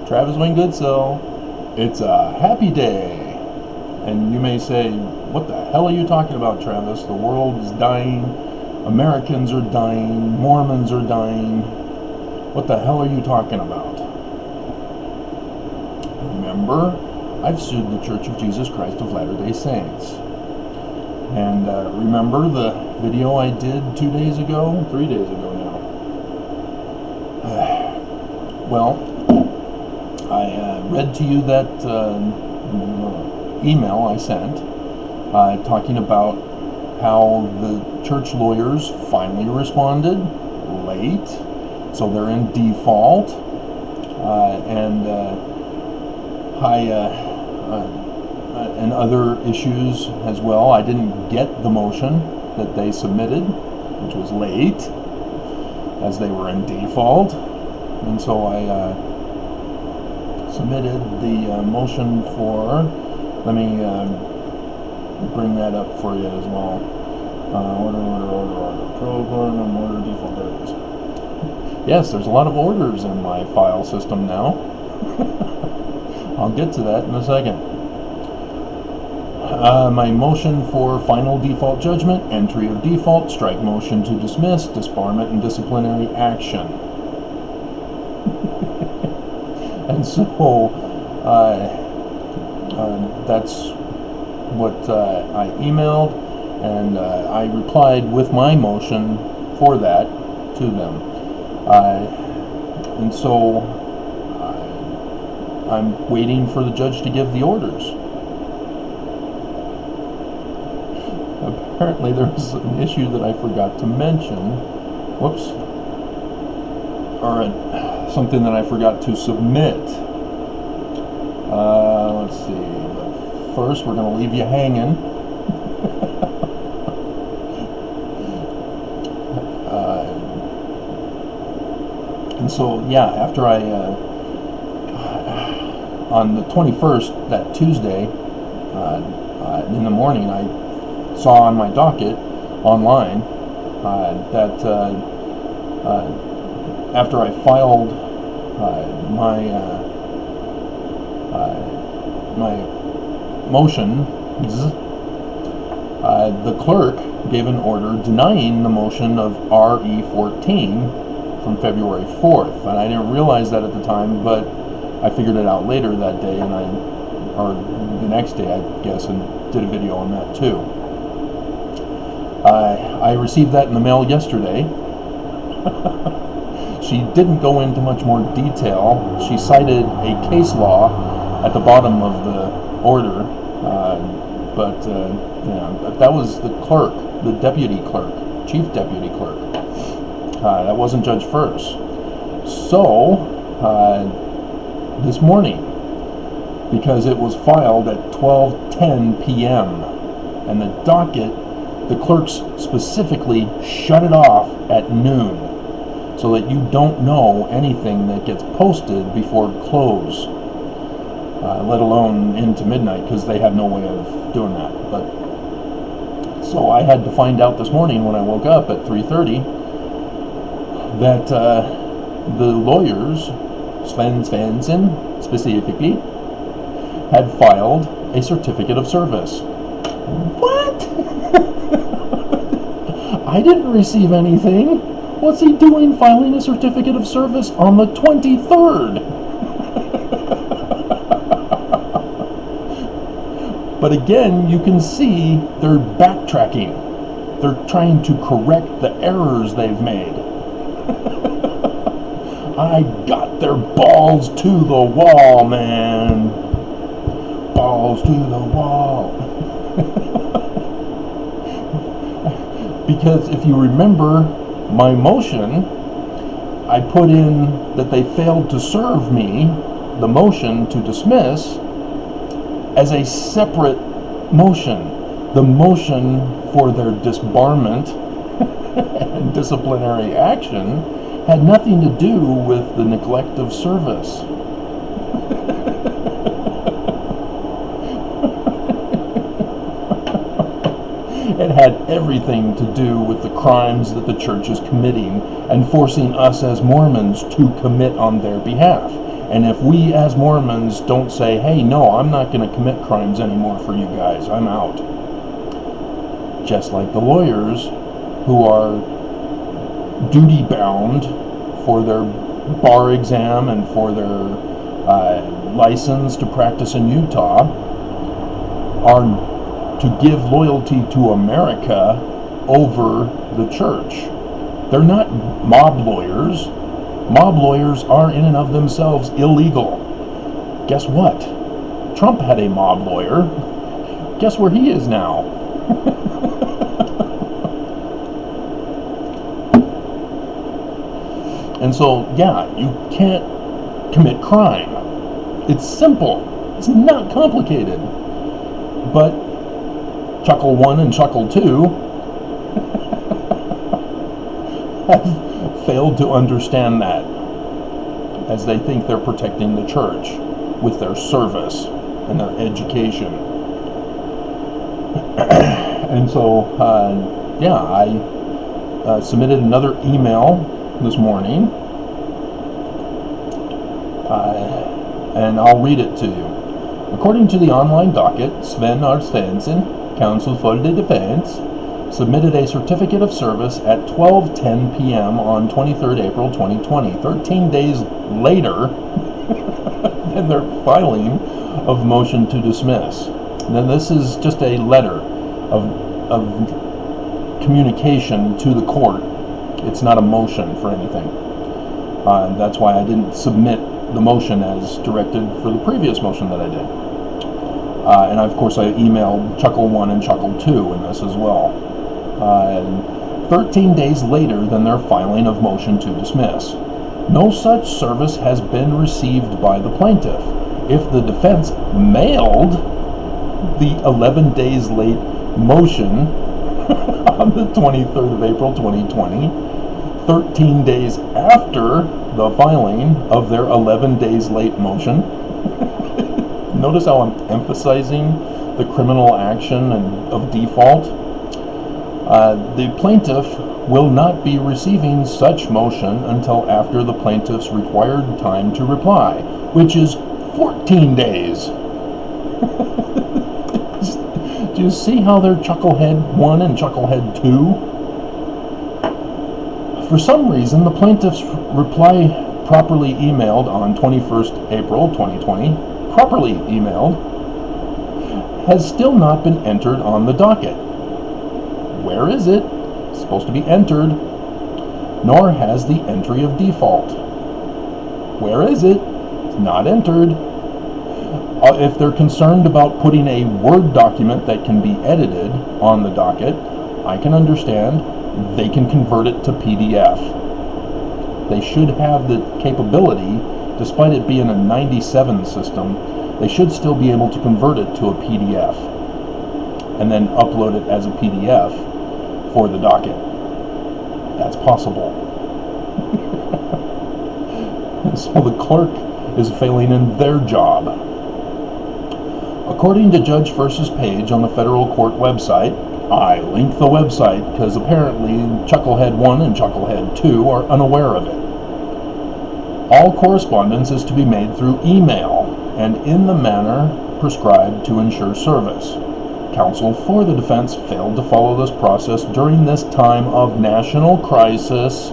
Travis Wayne Goodsill. It's a happy day. And you may say, what the hell are you talking about, Travis? The world is dying. Americans are dying. Mormons are dying. What the hell are you talking about? Remember, I've sued the Church of Jesus Christ of Latter-day Saints. And remember the video I did 3 days ago now. Well, I read to you that email I sent talking about how the church lawyers finally responded late, so they're in default, and other issues as well. I didn't get the motion that they submitted, which was late, as they were in default, and so I submitted the motion for, let me bring that up for you as well. Order, default, there it is. Yes, there's a lot of orders in my file system now. I'll get to that in a second. My motion for final default judgment, entry of default, strike motion to dismiss, disbarment, and disciplinary action. And so that's what I emailed, and I replied with my motion for that to them. And so I'm waiting for the judge to give the orders. Apparently there's an issue that I forgot to mention. Whoops. Or something that I forgot to submit. Let's see. But first, we're going to leave you hanging. And so, yeah, after I, on the 21st, that Tuesday, in the morning, I saw on my docket online that after I filed my motion, the clerk gave an order denying the motion of RE14 from February 4th, and I didn't realize that at the time, but I figured it out later that day, or the next day, I guess, and did a video on that too. I received that in the mail yesterday. She didn't go into much more detail. She cited a case law at the bottom of the order, but that was the clerk, the deputy clerk, chief deputy clerk. That wasn't Judge First. So, this morning, because it was filed at 12:10 p.m., and the docket, the clerks specifically shut it off at noon, so that you don't know anything that gets posted before close, let alone into midnight, because they have no way of doing that. But so I had to find out this morning when I woke up at 3:30 that the lawyers, Sven Svensson specifically, had filed a certificate of service. What? I didn't receive anything. What's he doing filing a certificate of service on the 23rd? But again, you can see they're backtracking. They're trying to correct the errors they've made. I got their balls to the wall, man. Balls to the wall. Because if you remember my motion, I put in that they failed to serve me the motion to dismiss as a separate motion. The motion for their disbarment and disciplinary action had nothing to do with the neglect of service. It had everything to do with the crimes that the church is committing and forcing us as Mormons to commit on their behalf. And if we as Mormons don't say, hey, no, I'm not going to commit crimes anymore for you guys, I'm out. Just like the lawyers who are duty bound for their bar exam and for their license to practice in Utah are to give loyalty to America over the church. They're not mob lawyers. Mob lawyers are in and of themselves illegal. Guess what? Trump had a mob lawyer. Guess where he is now? And so, yeah, you can't commit crime. It's simple. It's not complicated. But Chuckle 1 and Chuckle 2 have failed to understand that, as they think they're protecting the church with their service and their education. And so, yeah, I submitted another email this morning, and I'll read it to you. According to the online docket, Sven Arstensen, counsel for the defense, submitted a certificate of service at 12:10 p.m. on 23rd April 2020, 13 days later than their filing of motion to dismiss. Then this is just a letter of communication to the court. It's not a motion for anything. That's why I didn't submit the motion as directed for the previous motion that I did. And of course I emailed Chuckle 1 and Chuckle 2 in this as well. 13 days later than their filing of motion to dismiss. No such service has been received by the plaintiff. If the defense mailed the 11 days late motion on the 23rd of April 2020, 13 days after the filing of their 11 days late motion. Notice how I'm emphasizing the criminal action of default. The plaintiff will not be receiving such motion until after the plaintiff's required time to reply, which is 14 days. Do you see how they're Chucklehead 1 and Chucklehead 2? For some reason, the plaintiff's reply properly emailed on 21st April 2020, properly emailed, has still not been entered on the docket. Where is it? It's supposed to be entered. Nor has the entry of default. Where is it? It's not entered. If they're concerned about putting a Word document that can be edited on the docket, I can understand. They can convert it to PDF. They should have the capability, despite it being a 97 system, they should still be able to convert it to a PDF and then upload it as a PDF for the docket. That's possible. So the clerk is failing in their job. According to Judge Versus Page on the federal court website, I linked the website because apparently Chucklehead 1 and Chucklehead 2 are unaware of it. All correspondence is to be made through email and in the manner prescribed to ensure service. Counsel for the defense failed to follow this process during this time of national crisis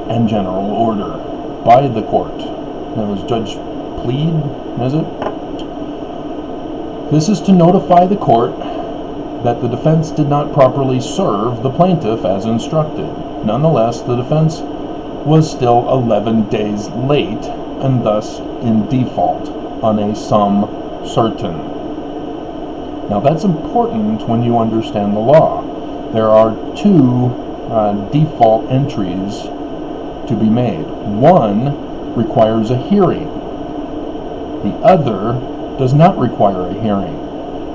and general order by the court. It was Judge Plead, is it? This is to notify the court that the defense did not properly serve the plaintiff as instructed. Nonetheless, the defense was still 11 days late and thus in default on a sum certain. Now that's important when you understand the law. There are two default entries to be made. One requires a hearing. The other does not require a hearing.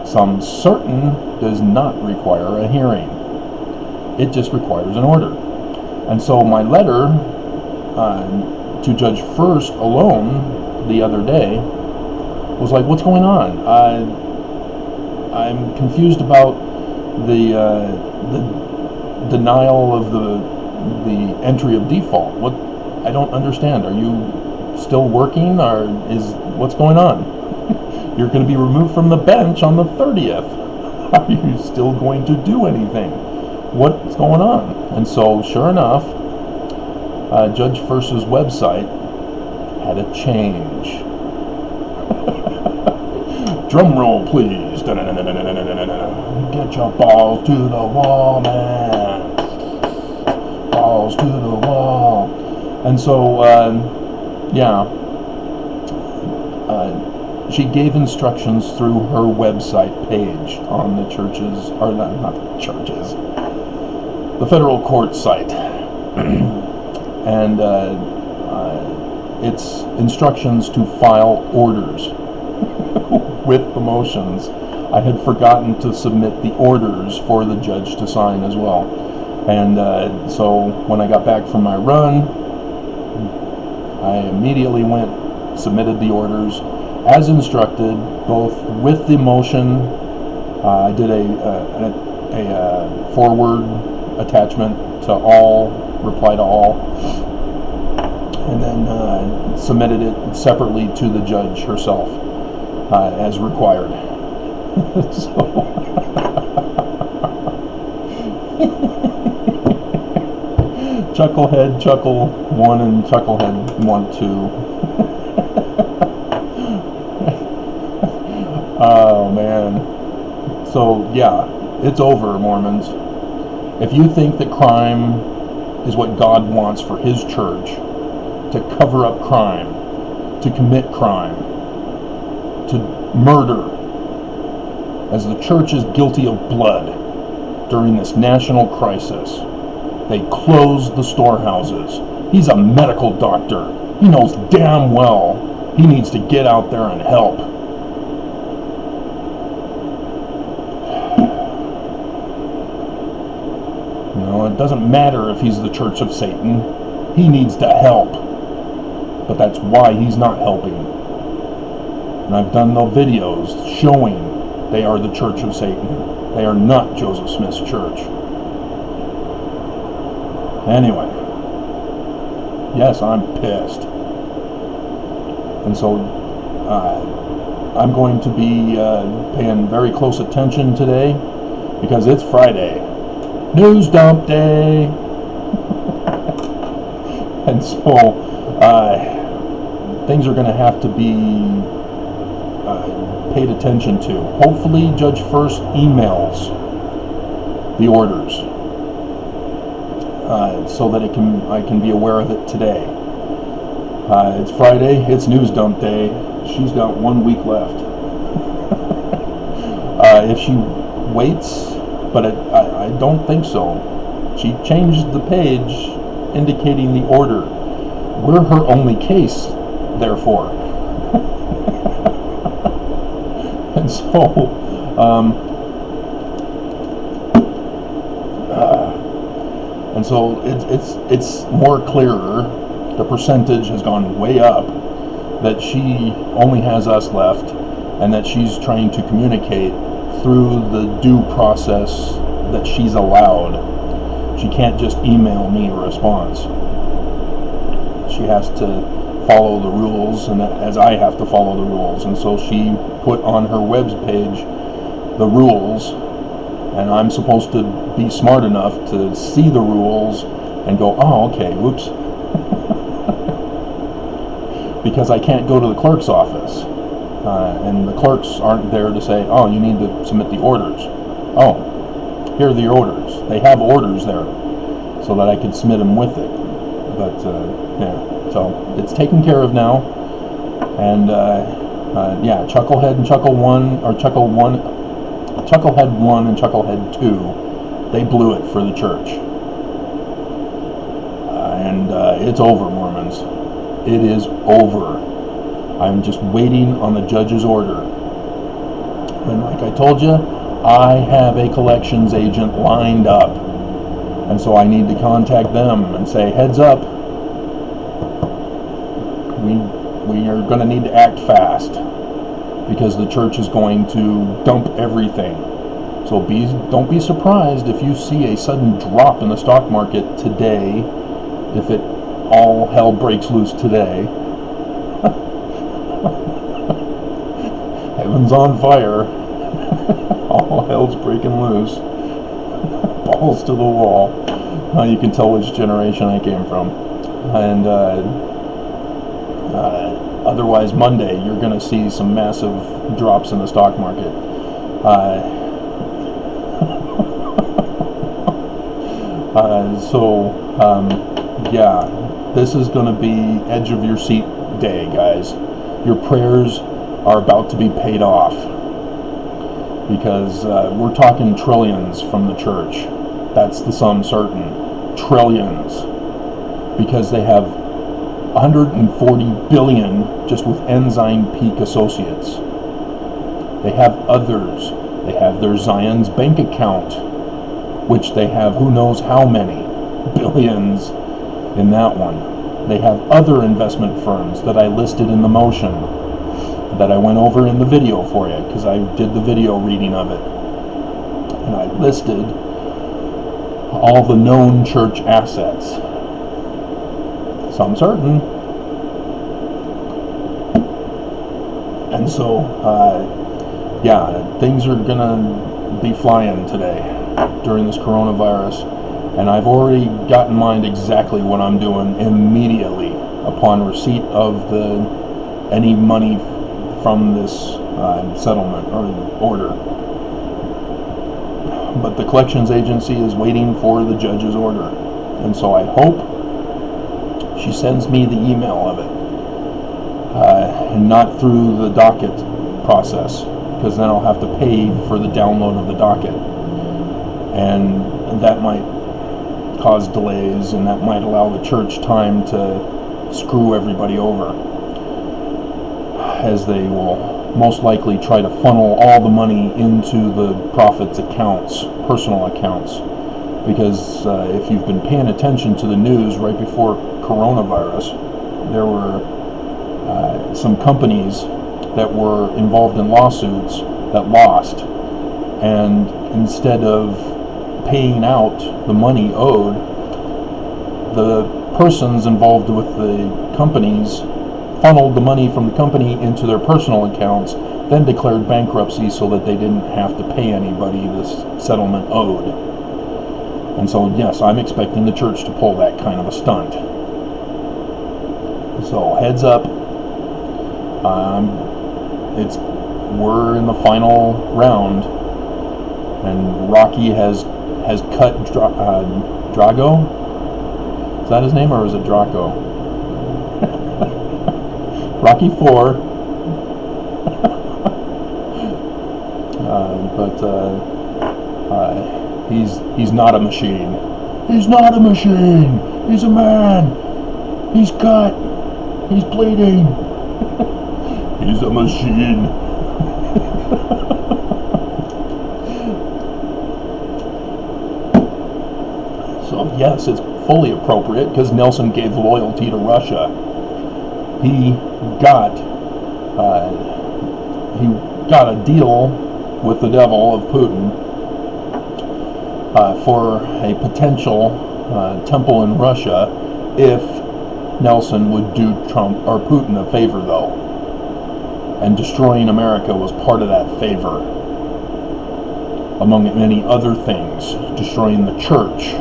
Sum certain does not require a hearing. It just requires an order. And so my letter to Judge First alone the other day was like, what's going on? I'm confused about the denial of the entry of default. What? I don't understand. Are you still working, or what's going on? You're going to be removed from the bench on the 30th. Are you still going to do anything? What's going on? And so, sure enough, Judge First's website had a change. Drum roll, please. Get your balls to the wall, man. Balls to the wall. And so, she gave instructions through her website page on the church's, or not the church's, the federal court site. And it's instructions to file orders with the motions. I had forgotten to submit the orders for the judge to sign as well. And so when I got back from my run, I immediately submitted the orders as instructed, both with the motion. I did a forward attachment to all, reply to all, and then submitted it separately to the judge herself as required. So Chucklehead Chuckle 1 and Chucklehead 1 2. Oh man. So yeah, it's over, Mormons. If you think that crime is what God wants for His church, to cover up crime, to commit crime, to murder, as the church is guilty of blood during this national crisis, they closed the storehouses. He's a medical doctor. He knows damn well he needs to get out there and help. It doesn't matter if he's the Church of Satan. He needs to help. But that's why he's not helping. And I've done the videos showing they are the Church of Satan. They are not Joseph Smith's church. Anyway. Yes, I'm pissed. And so I'm going to be paying very close attention today, because it's Friday. News dump day. And so things are going to have to be paid attention to. Hopefully Judge First emails the orders so that I can be aware of it today. It's Friday, it's news dump day. She's got 1 week left. If she waits, but I don't think so. She changed the page indicating the order. We're her only case, therefore. And so, it's more clearer. The percentage has gone way up that she only has us left, and that she's trying to communicate through the due process that she's allowed. She can't just email me a response. She has to follow the rules, and as I have to follow the rules. And so she put on her web page the rules, and I'm supposed to be smart enough to see the rules and go, oh, okay, whoops. Because I can't go to the clerk's office. And the clerks aren't there to say, oh, you need to submit the orders. Oh, here are the orders. They have orders there so that I could submit them with it. But, yeah, so it's taken care of now. And, yeah, Chucklehead and Chucklehead 1 and Chucklehead 2, they blew it for the church. And it's over, Mormons. It is over. I'm just waiting on the judge's order. And like I told you, I have a collections agent lined up. And so I need to contact them and say, heads up, we are going to need to act fast, because the church is going to dump everything. So don't be surprised if you see a sudden drop in the stock market today, if it all hell breaks loose today. Heaven's on fire. All hell's breaking loose. Balls to the wall. You can tell which generation I came from. And otherwise, Monday, you're going to see some massive drops in the stock market. Yeah, this is going to be edge of your seat day, guys. Your prayers are about to be paid off, because we're talking trillions from the church. That's the sum certain. Trillions. Because they have 140 billion just with Enzyme Peak Associates. They have others. They have their Zion's bank account, which they have who knows how many billions in that one. They have other investment firms that I listed in the motion, that I went over in the video for you, because I did the video reading of it. And I listed all the known church assets. Some certain. And so, yeah, things are going to be flying today during this coronavirus. And I've already got in mind exactly what I'm doing immediately upon receipt of any money from this settlement or order. But the collections agency is waiting for the judge's order. And so I hope she sends me the email of it, and not through the docket process, because then I'll have to pay for the download of the docket. And that might cause delays, and that might allow the church time to screw everybody over, as they will most likely try to funnel all the money into the prophets' accounts, personal accounts. Because if you've been paying attention to the news right before coronavirus, there were some companies that were involved in lawsuits that lost, and instead of paying out the money owed, the persons involved with the companies funneled the money from the company into their personal accounts, then declared bankruptcy so that they didn't have to pay anybody this settlement owed. And so, yes, I'm expecting the church to pull that kind of a stunt. So, heads up. We're in the final round, and Rocky has cut Drago. Is that his name, or is it Draco? Rocky 4. He's not a machine. He's not a machine. He's a man. He's cut. He's bleeding. He's a machine. So yes, it's fully appropriate because Nelson gave loyalty to Russia. He got a deal with the devil of Putin for a potential temple in Russia if Nelson would do Trump or Putin a favor, though. And destroying America was part of that favor, among many other things, destroying the church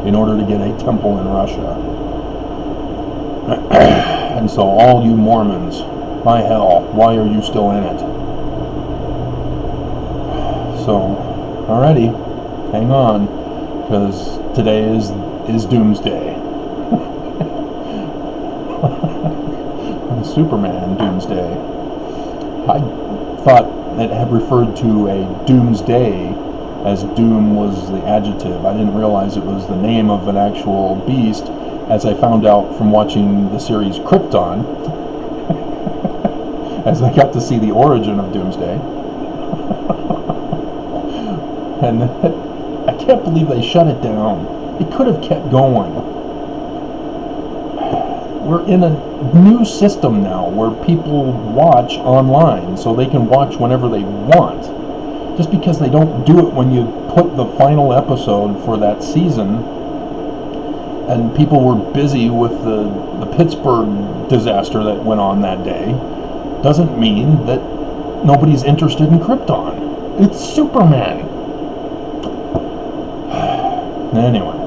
in order to get a temple in Russia. And so all you Mormons, my hell, why are you still in it? So, alrighty, hang on, because today is Doomsday. Superman Doomsday. I thought it had referred to a doomsday, as doom was the adjective. I didn't realize it was the name of an actual beast, as I found out from watching the series Krypton, as I got to see the origin of Doomsday. And I can't believe they shut it down. It could have kept going. We're in a new system now where people watch online, so they can watch whenever they want. Just because they don't do it when you put the final episode for that season, and people were busy with the Pittsburgh disaster that went on that day, doesn't mean that nobody's interested in Krypton. It's Superman. Anyway.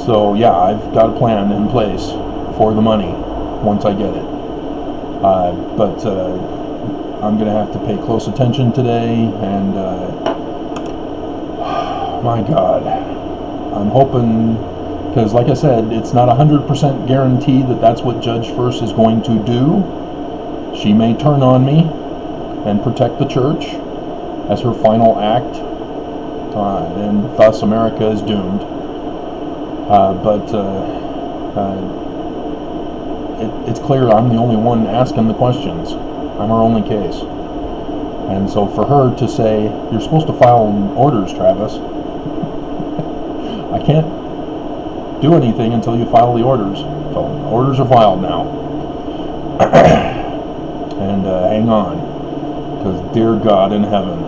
So yeah, I've got a plan in place for the money once I get it. But I'm going to have to pay close attention today, and my God, I'm hoping, because like I said, it's not 100% guaranteed that that's what Judge First is going to do. She may turn on me and protect the church as her final act, and thus America is doomed. It's clear I'm the only one asking the questions. I'm her only case. And so for her to say, you're supposed to file orders, Travis, I can't do anything until you file the orders. So orders are filed now. And hang on, because dear God in heaven,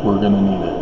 we're going to need it.